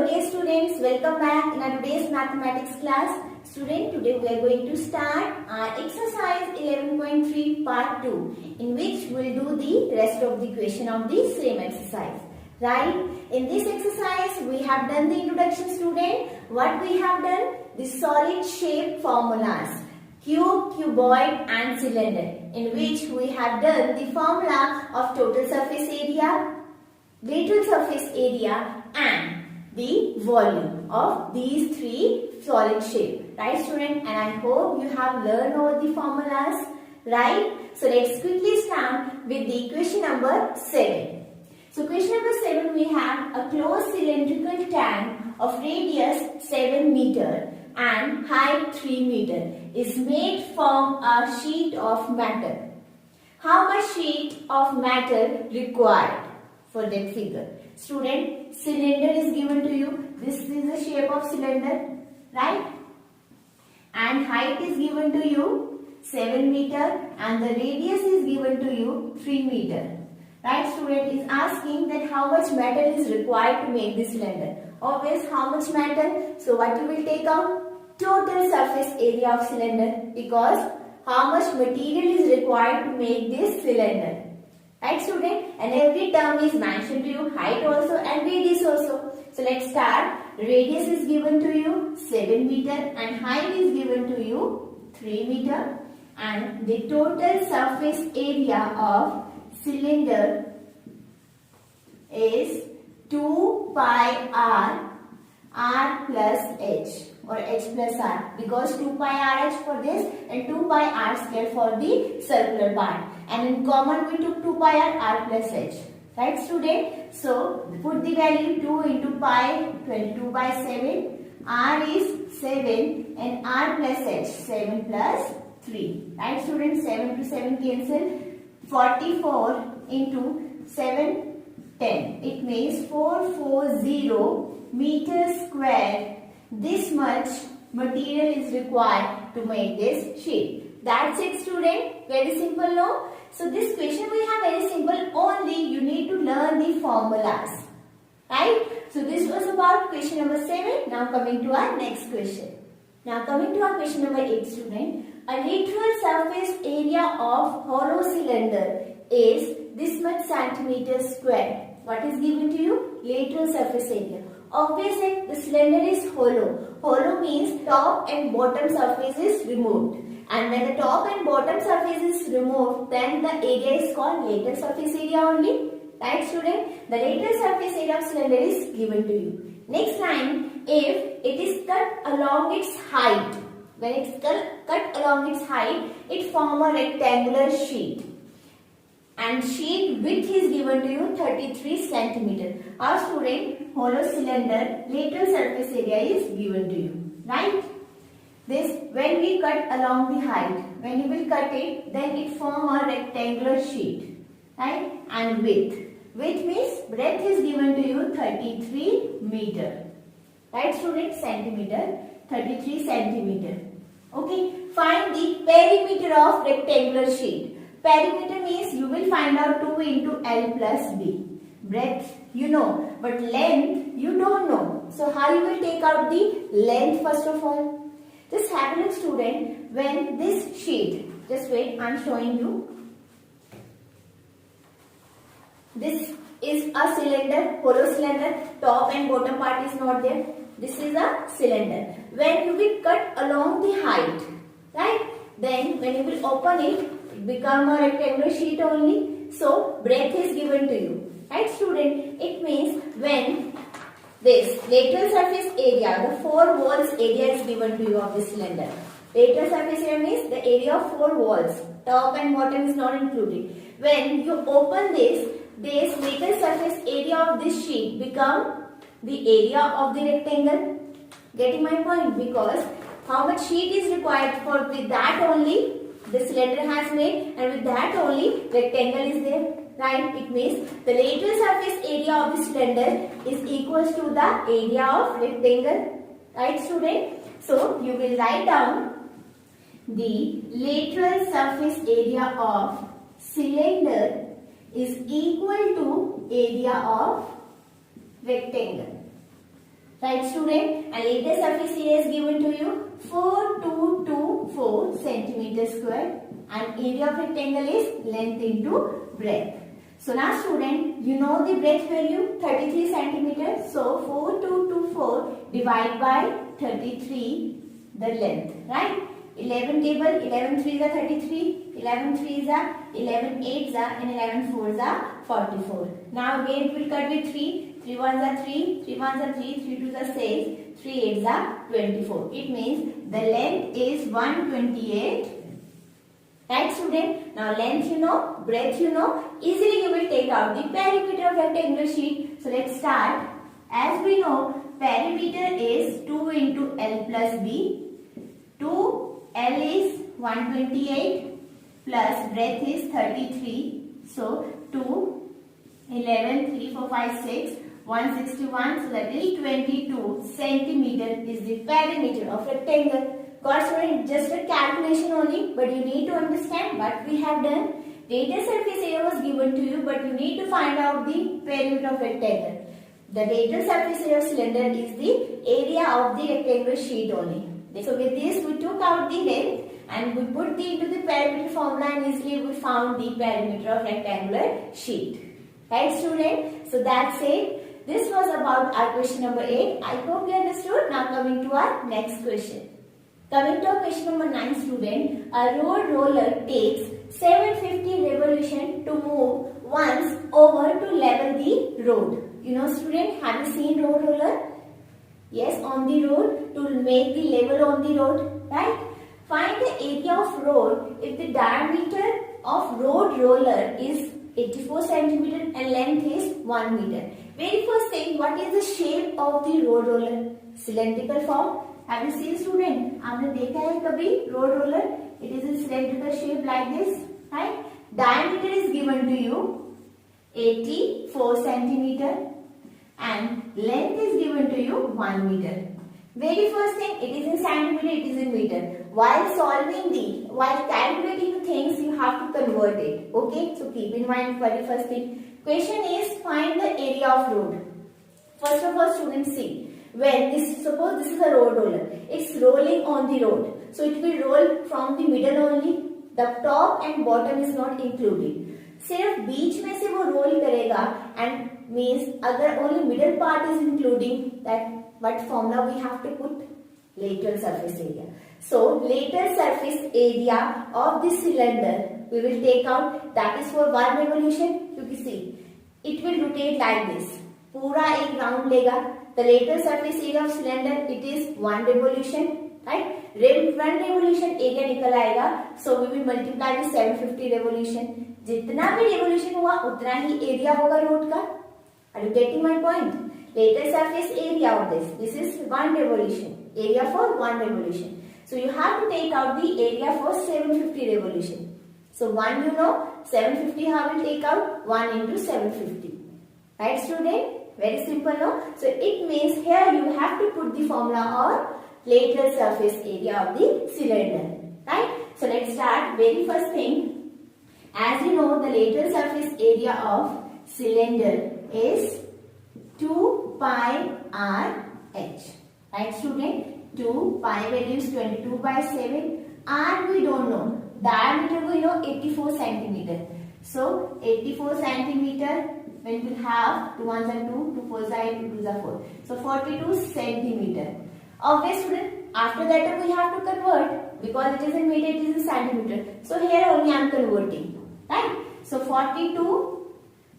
dear students, welcome back in our today's mathematics class. Student, today we are going to start our exercise 11.3 part 2, in which we will do the rest of the question of the same exercise. Right? In this exercise, we have done the introduction, student. What we have done? The solid shape formulas. Cube, cuboid and cylinder, in which we have done the formula of total surface area, lateral surface area and the volume of these three solid shape. Right, student? And I hope you have learned all the formulas. Right? So let's quickly start with the question number 7. So question number 7, we have a closed cylindrical tank of radius 7 meter and height 3 meter is made from a sheet of metal. How much sheet of metal required for that figure? Student, cylinder is given to you. This is the shape of cylinder, right? And height is given to you 7 meter and the radius is given to you 3 meter. Right, student is asking that how much metal is required to make this cylinder. Obvious, how much metal? So what you will take out? Total surface area of cylinder, because how much material is required to make this cylinder. Right, student? And every term is mentioned to you, height also and radius also. So let's start. Radius is given to you 7 meter and height is given to you 3 meter. And the total surface area of cylinder is 2 pi r plus h, or h plus r, because 2 pi r h for this and 2 pi r square for the circular part, and in common we took 2 pi r plus h. Right, student? So put the value 2 into pi, 22 by 7, r is 7 and r plus h, 7 plus 3. Right, student? 7 to 7 cancel. 44 into 7, 10. It means 440 meters square. This much material is required to make this sheet. That's it, student. Very simple, no? So this question we have very simple. Only you need to learn the formulas. Right? So this was about question number 7. Now coming to our next question. Now coming to our question number 8, student. A lateral surface area of hollow cylinder is this much centimeters square. What is given to you? Lateral surface area. Obviously, the cylinder is hollow. Hollow means top and bottom surface is removed. And when the top and bottom surface is removed, then the area is called lateral surface area only. Right, student? The lateral surface area of cylinder is given to you. Next line, if it is cut along its height. When it's cut along its height, it forms a rectangular sheet. And sheet width is given to you 33 centimeter. Our student, hollow cylinder, lateral surface area is given to you. Right? This, when we cut along the height, when you will cut it, then it forms a rectangular sheet. Right? And width. Width means breadth is given to you 33 meter. Right, student? Centimeter. 33 centimeter. Okay, find the perimeter of rectangular sheet. Perimeter means you will find out 2 into L plus B. Breadth you know, but length you don't know. So how you will take out the length first of all? Just have a look, student, when this sheet, just wait, I am showing you. This is a cylinder, hollow cylinder, top and bottom part is not there. This is a cylinder. When you will cut along the height, right? Then when you will open it, it becomes a rectangular sheet only. So breadth is given to you. Right, student? It means when this lateral surface area, the 4 walls area is given to you of this cylinder. Lateral surface area means the area of 4 walls. Top and bottom is not included. When you open this lateral surface area of this sheet become the area of the rectangle. Getting my point? Because how much sheet is required for, with that only the cylinder has made, and with that only rectangle is there. Right? It means the lateral surface area of the cylinder is equals to the area of rectangle. Right, student? So you will write down the lateral surface area of cylinder is equal to area of rectangle. Right student, and lateral surface area is given to you 4224 centimeter square, and area of rectangle is length into breadth. So now student, you know the breadth value 33 centimeter. So 4224 divided by 33 the length, right? 11 table, 11 3s are 33, 11 3s are 11 8s are, and 11 4s are 44. Now again it will cut with 3, 3 1s are 3, 3 1s are 3, 3 2s are 6, 3 8s are 24. It means the length is 128. Right student? Now length you know, breadth you know, easily you will take out the perimeter of rectangular sheet. So let's start. As we know, perimeter is 2 into L plus B. 2 L is 128 plus breadth is 33. So 2, 11, 3, 4, 5, 6, 161. So that is 22 centimeter is the perimeter of rectangle. Got student, just a calculation only, but you need to understand what we have done. Lateral surface area was given to you, but you need to find out the perimeter of rectangle. The lateral surface area of cylinder is the area of the rectangular sheet only. So with this we took out the length and we put into the perimeter formula, and easily we found the perimeter of rectangular sheet. Right student? So that's it. This was about our question number 8. I hope you understood. Now coming to our next question. Coming to question number 9 student, a road roller takes 750 revolution to move once over to level the road. You know student, have you seen road roller? Yes, on the road, to make the level on the road, right? Find the area of road if the diameter of road roller is 84 centimeter and length is 1 meter. Very first thing, what is the shape of the road roller? Cylindrical form. Have you seen student? आपने देखा है कभी road roller? It is in cylindrical shape like this, right? Diameter is given to you 84 centimeter and length is given to you 1 meter. Very first thing, it is in centimeter, it is in meter. While calculating the things, you have to convert it. Okay, so keep in mind very first thing. Question is find the area of road. First of all, students see. When this, suppose this is a road roller, it's rolling on the road. So it will roll from the middle only. The top and bottom is not included. सिर्फ बीच में से वो role करेगा and means अगर only middle part is including, that what formula we have to put? Lateral surface area. So lateral surface area of the cylinder we will take out, that is for one revolution. क्योंकि see, it will rotate like this. पूरा एक round लेगा. The lateral surface area of cylinder, it is one revolution, right? One revolution area निकल आएगा. So we will multiply with 750 revolution. जितना भी revolution हुआ उतना ही area होगा road का. Are you getting my point? Lateral surface area of this is one revolution. Area for one revolution. So you have to take out the area for 750 revolution. So 1 you know, 750 how will take out? 1 into 750. Right student? Very simple, no? So it means here you have to put the formula of lateral surface area of the cylinder. Right? So let's start. Very first thing, as you know, the lateral surface area of cylinder is 2 pi r h. Right student? 2 pi value is 22 by 7. R we don't know. Diameter we know 84 centimeter. So 84 centimeter. When we have 2 1s are 2, 2 4s are 8, 2 2s are 4. So 42 centimeter. Obvious student, after that we have to convert because it is in meter, it is in centimeter. So here only I am converting. Right? So 42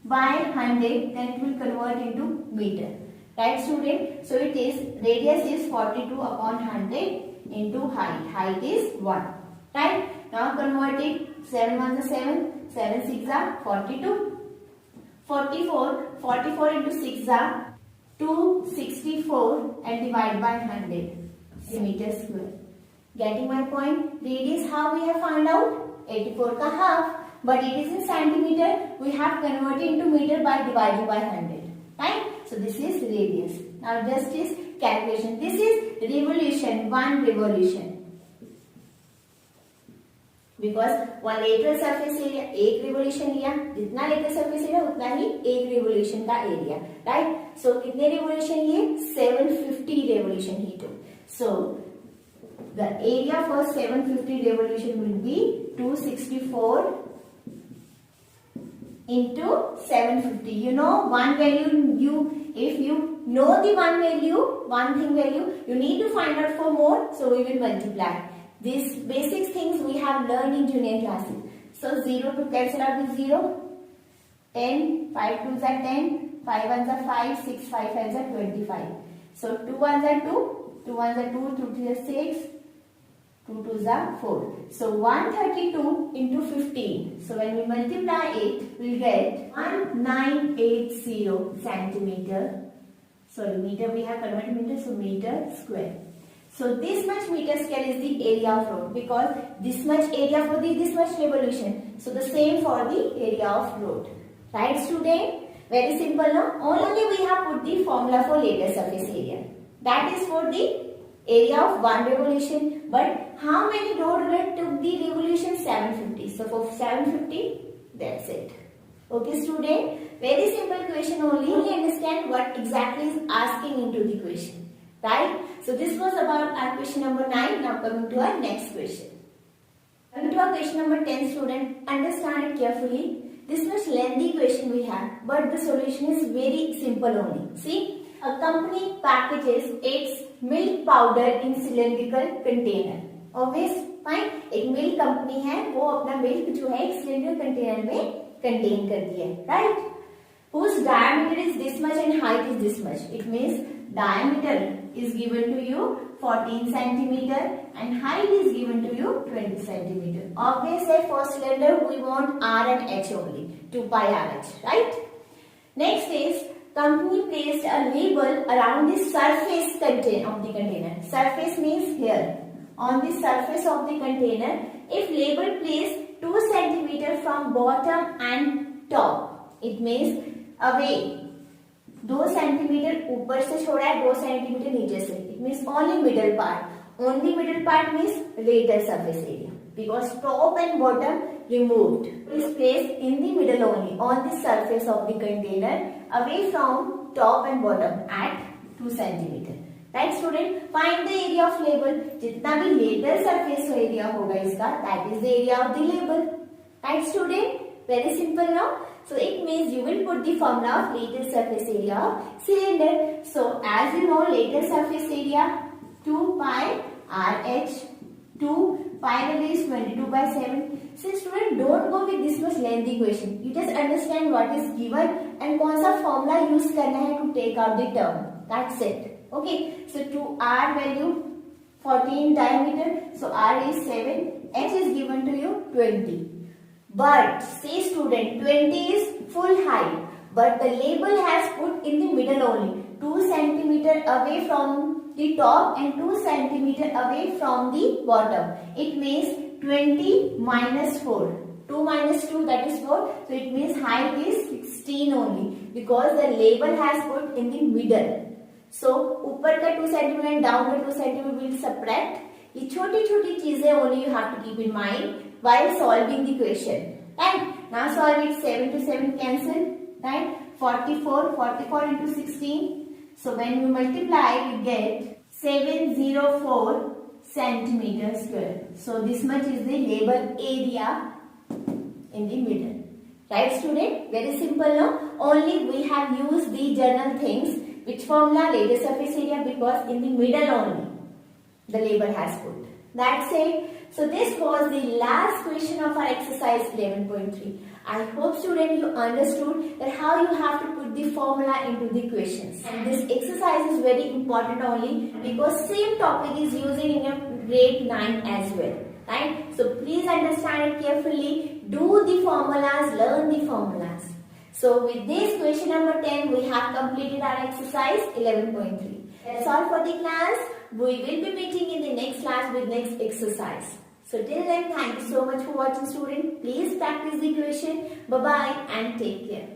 by 100, then it will convert into meter. Right student? So it is, radius is 42 upon 100 into height. Height is 1. Right? Now convert it. 7 1s are 7, 7 6 are 42. 44 into 6 are 264 and divide by 100 meter square. Getting my point? Radius how we have found out? 84 ka half. But it is in centimeter. We have converted into meter by dividing by 100. Right? So this is radius. Now just is calculation. This is revolution. One revolution. Because one lateral surface area एक revolution लिया, जितना lateral surface area उतना ही एक revolution का area, right? So कितने revolution लिए? 750 revolution he took. So the area for 750 revolution will be 264 into 750. You know one value, if you know the one thing value, you need to find out for more, so we will multiply. These basic things we have learned in junior classes. So 0 to cancel out with 0, 10, 5 2s are 10, 5 1s are 5, 6 5 5s are 25. So 2 1s are 2, 2 1s are 2, 2 3s are 6, 2 2s are 4. So 132 into 15. So when we multiply it, we will get 1980 centimeter. Sorry, meter we have converted meter, so meter square. So this much meter square is the area of road, because this much area for this much revolution. So the same for the area of road. Right, student? Very simple, no? Only we have put the formula for later surface area. That is for the area of one revolution. But how many road took the revolution? 750. So for 750, that's it. Okay, student? Very simple question only. You understand what exactly is asking into the question. Right? So this was about our question number 9. Now coming to our next question. Coming to our question number 10, student, understand it carefully. This much lengthy question we have, but the solution is very simple only. See, a company packages its milk powder in cylindrical container. Obvious, fine. एक milk company है, वो अपना milk जो है एक cylindrical container में contain कर दिया है, right? Whose diameter is this much and height is this much. It means diameter is given to you 14 centimeter and height is given to you 20 centimeter. Obviously, for cylinder we want R and H only, 2 pi RH, right? Next is company placed a label around the surface of the container. Surface means here. On the surface of the container, if label placed 2 centimeter from bottom and top, it means away. 2 centimeter ऊपर से छोड़ा है, 2 centimeter नीचे से. It means only middle part. Only middle part means later surface area, because top and bottom removed. Is placed in the middle only, on the surface of the container, away from top and bottom at 2 centimeter. Right, student? Find the area of label. जितना भी later surface area होगा इसका, that is the area of the label. Right, student? Very simple now. So it means you will put the formula of later surface area of cylinder. So as you know, later surface area 2 pi RH, 2 pi value is 22 by 7. So student, don't go with this much lengthy question. You just understand what is given and कौन सा formula use करना है to take out the term. That's it. Okay. So to R value 14 diameter. So R is 7. H is given to you 20. But say student, 20 is full height, but the label has put in the middle only, 2 centimeter away from the top and 2 centimeter away from the bottom. It means 20 minus 4. 2 minus 2, that is 4. So it means height is 16 only, because the label has put in the middle. So ऊपर का 2 centimeter and down का 2 centimeter will subtract. ये छोटी-छोटी चीजें only you have to keep in mind while solving the question. Right? Now solve it. 7 to 7 cancel. Right? 44 into 16. So when we multiply, we get 704 centimeter square. So this much is the label area in the middle. Right, student? Very simple, no? Only we have used the general things. Which formula? Later surface area, because in the middle only the label has put. That's it. So this was the last question of our exercise 11.3. I hope student you understood that how you have to put the formula into the questions. And this exercise is very important only because same topic is used in your grade 9 as well. Right? So please understand it carefully. Do the formulas, learn the formulas. So with this question number 10, we have completed our exercise 11.3. That's all for the class. We will be meeting in the next class with next exercise. So till then, thank you so much for watching, student. Please practice the question. Bye-bye and take care.